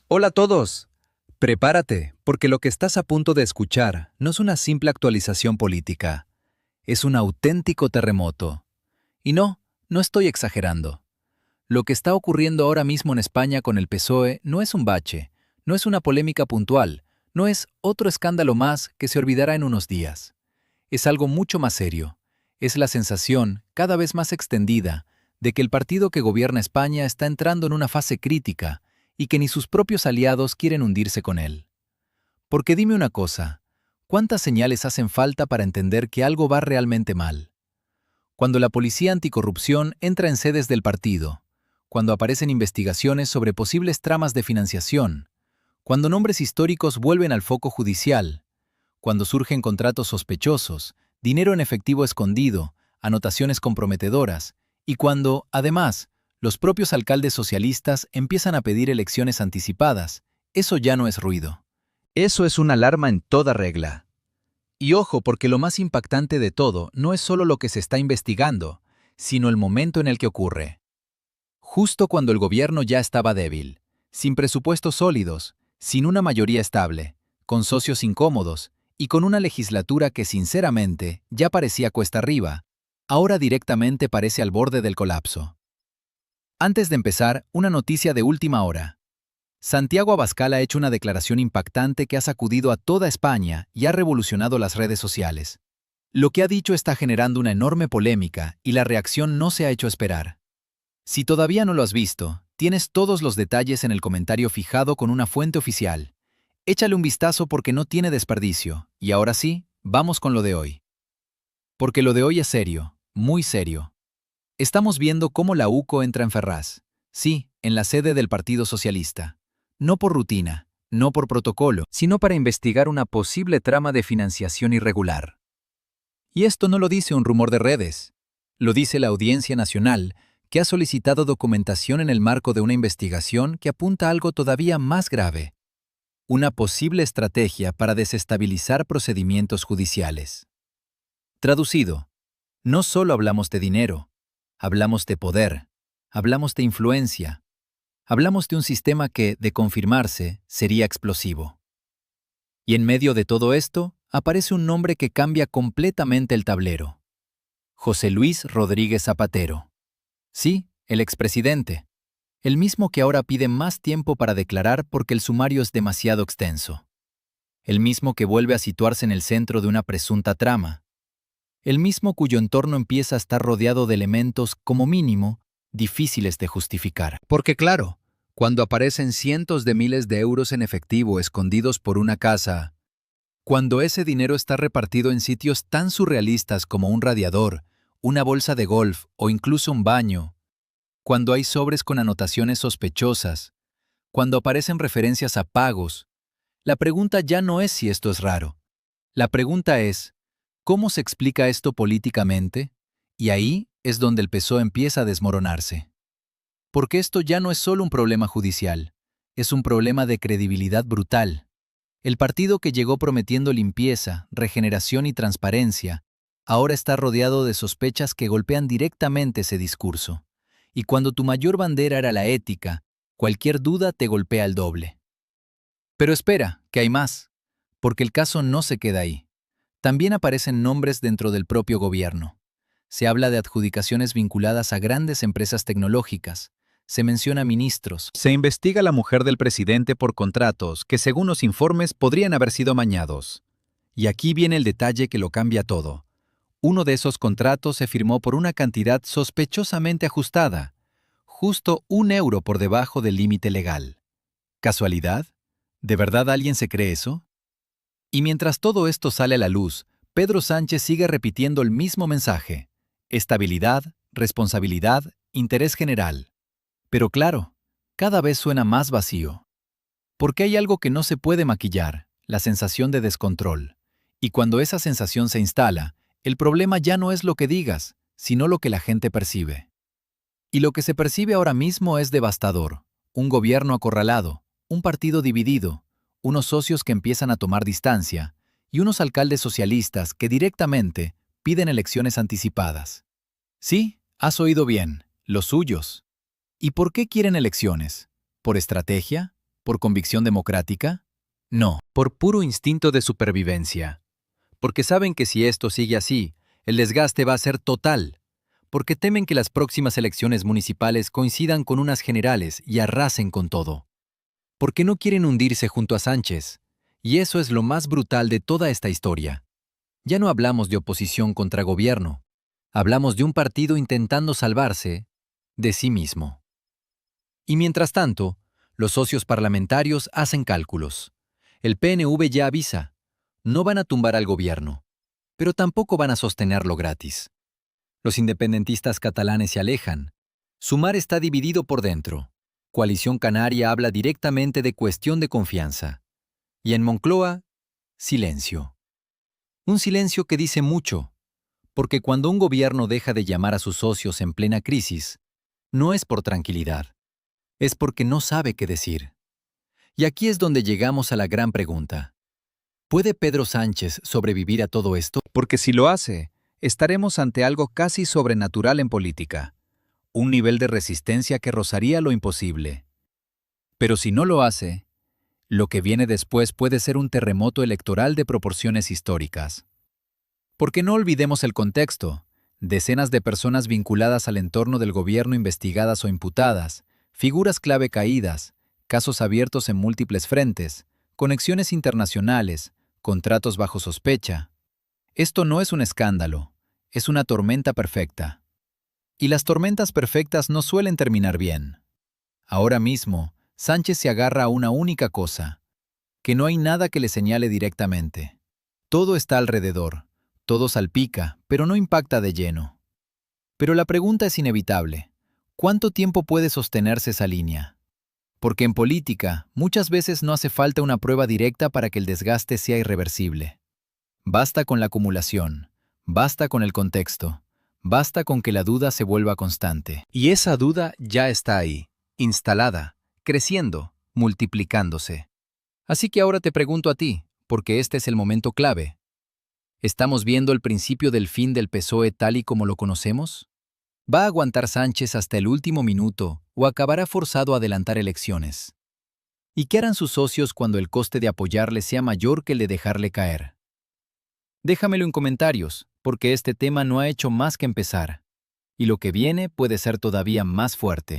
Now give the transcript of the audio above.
Hola a todos. Prepárate, porque lo que estás a punto de escuchar no es una simple actualización política, es un auténtico terremoto. Y no estoy exagerando. Lo que está ocurriendo ahora mismo en España con el PSOE no es un bache, no es una polémica puntual, no es otro escándalo más que se olvidará en unos días. Es algo mucho más serio. Es la sensación, cada vez más extendida, de que el partido que gobierna España está entrando en una fase crítica y que ni sus propios aliados quieren hundirse con él. Porque dime una cosa, ¿cuántas señales hacen falta para entender que algo va realmente mal? Cuando la policía anticorrupción entra en sedes del partido, cuando aparecen investigaciones sobre posibles tramas de financiación, cuando nombres históricos vuelven al foco judicial, cuando surgen contratos sospechosos, dinero en efectivo escondido, anotaciones comprometedoras, y cuando, además, los propios alcaldes socialistas empiezan a pedir elecciones anticipadas, eso ya no es ruido. Eso es una alarma en toda regla. Y ojo, porque lo más impactante de todo no es solo lo que se está investigando, sino el momento en el que ocurre. Justo cuando el gobierno ya estaba débil, sin presupuestos sólidos, sin una mayoría estable, con socios incómodos y con una legislatura que sinceramente ya parecía cuesta arriba, ahora directamente parece al borde del colapso. Antes de empezar, una noticia de última hora. Santiago Abascal ha hecho una declaración impactante que ha sacudido a toda España y ha revolucionado las redes sociales. Lo que ha dicho está generando una enorme polémica y la reacción no se ha hecho esperar. Si todavía no lo has visto, tienes todos los detalles en el comentario fijado con una fuente oficial. Échale un vistazo porque no tiene desperdicio. Y ahora sí, vamos con lo de hoy. Porque lo de hoy es serio, muy serio. Estamos viendo cómo la UCO entra en Ferraz. Sí, en la sede del Partido Socialista. No por rutina, no por protocolo, sino para investigar una posible trama de financiación irregular. Y esto no lo dice un rumor de redes. Lo dice la Audiencia Nacional, que ha solicitado documentación en el marco de una investigación que apunta a algo todavía más grave. Una posible estrategia para desestabilizar procedimientos judiciales. Traducido, no solo hablamos de dinero, hablamos de poder, hablamos de influencia, hablamos de un sistema que, de confirmarse, sería explosivo. Y en medio de todo esto, aparece un nombre que cambia completamente el tablero. José Luis Rodríguez Zapatero. Sí, el expresidente. El mismo que ahora pide más tiempo para declarar porque el sumario es demasiado extenso. El mismo que vuelve a situarse en el centro de una presunta trama. El mismo cuyo entorno empieza a estar rodeado de elementos, como mínimo, difíciles de justificar. Porque claro, cuando aparecen cientos de miles de euros en efectivo escondidos por una casa, cuando ese dinero está repartido en sitios tan surrealistas como un radiador, una bolsa de golf o incluso un baño, cuando hay sobres con anotaciones sospechosas, cuando aparecen referencias a pagos, la pregunta ya no es si esto es raro. La pregunta es, ¿cómo se explica esto políticamente? Y ahí es donde el PSOE empieza a desmoronarse. Porque esto ya no es solo un problema judicial, es un problema de credibilidad brutal. El partido que llegó prometiendo limpieza, regeneración y transparencia, ahora está rodeado de sospechas que golpean directamente ese discurso. Y cuando tu mayor bandera era la ética, cualquier duda te golpea el doble. Pero espera, que hay más, porque el caso no se queda ahí. También aparecen nombres dentro del propio gobierno. Se habla de adjudicaciones vinculadas a grandes empresas tecnológicas. Se menciona ministros. Se investiga a la mujer del presidente por contratos que, según los informes, podrían haber sido amañados. Y aquí viene el detalle que lo cambia todo. Uno de esos contratos se firmó por una cantidad sospechosamente ajustada, justo 1 euro por debajo del límite legal. ¿Casualidad? ¿De verdad alguien se cree eso? Y mientras todo esto sale a la luz, Pedro Sánchez sigue repitiendo el mismo mensaje: estabilidad, responsabilidad, interés general. Pero claro, cada vez suena más vacío. Porque hay algo que no se puede maquillar, la sensación de descontrol. Y cuando esa sensación se instala, el problema ya no es lo que digas, sino lo que la gente percibe. Y lo que se percibe ahora mismo es devastador: un gobierno acorralado, un partido dividido, unos socios que empiezan a tomar distancia, y unos alcaldes socialistas que directamente piden elecciones anticipadas. Sí, has oído bien, los suyos. ¿Y por qué quieren elecciones? ¿Por estrategia? ¿Por convicción democrática? No, por puro instinto de supervivencia. Porque saben que si esto sigue así, el desgaste va a ser total. Porque temen que las próximas elecciones municipales coincidan con unas generales y arrasen con todo. Porque no quieren hundirse junto a Sánchez. Y eso es lo más brutal de toda esta historia. Ya no hablamos de oposición contra gobierno. Hablamos de un partido intentando salvarse de sí mismo. Y mientras tanto, los socios parlamentarios hacen cálculos. El PNV ya avisa, no van a tumbar al gobierno, pero tampoco van a sostenerlo gratis. Los independentistas catalanes se alejan. Sumar está dividido por dentro. Coalición Canaria habla directamente de cuestión de confianza. Y en Moncloa, silencio. Un silencio que dice mucho, porque cuando un gobierno deja de llamar a sus socios en plena crisis, no es por tranquilidad, es porque no sabe qué decir. Y aquí es donde llegamos a la gran pregunta. ¿Puede Pedro Sánchez sobrevivir a todo esto? Porque si lo hace, estaremos ante algo casi sobrenatural en política, un nivel de resistencia que rozaría lo imposible. Pero si no lo hace, lo que viene después puede ser un terremoto electoral de proporciones históricas. Porque no olvidemos el contexto, decenas de personas vinculadas al entorno del gobierno investigadas o imputadas, figuras clave caídas, casos abiertos en múltiples frentes, conexiones internacionales, contratos bajo sospecha. Esto no es un escándalo, es una tormenta perfecta. Y las tormentas perfectas no suelen terminar bien. Ahora mismo, Sánchez se agarra a una única cosa, que no hay nada que le señale directamente. Todo está alrededor, todo salpica, pero no impacta de lleno. Pero la pregunta es inevitable. ¿Cuánto tiempo puede sostenerse esa línea? Porque en política, muchas veces no hace falta una prueba directa para que el desgaste sea irreversible. Basta con la acumulación, basta con el contexto, basta con que la duda se vuelva constante. Y esa duda ya está ahí, instalada, creciendo, multiplicándose. Así que ahora te pregunto a ti, porque este es el momento clave. ¿Estamos viendo el principio del fin del PSOE tal y como lo conocemos? ¿Va a aguantar Sánchez hasta el último minuto o acabará forzado a adelantar elecciones? ¿Y qué harán sus socios cuando el coste de apoyarle sea mayor que el de dejarle caer? Déjamelo en comentarios, porque este tema no ha hecho más que empezar. Y lo que viene puede ser todavía más fuerte.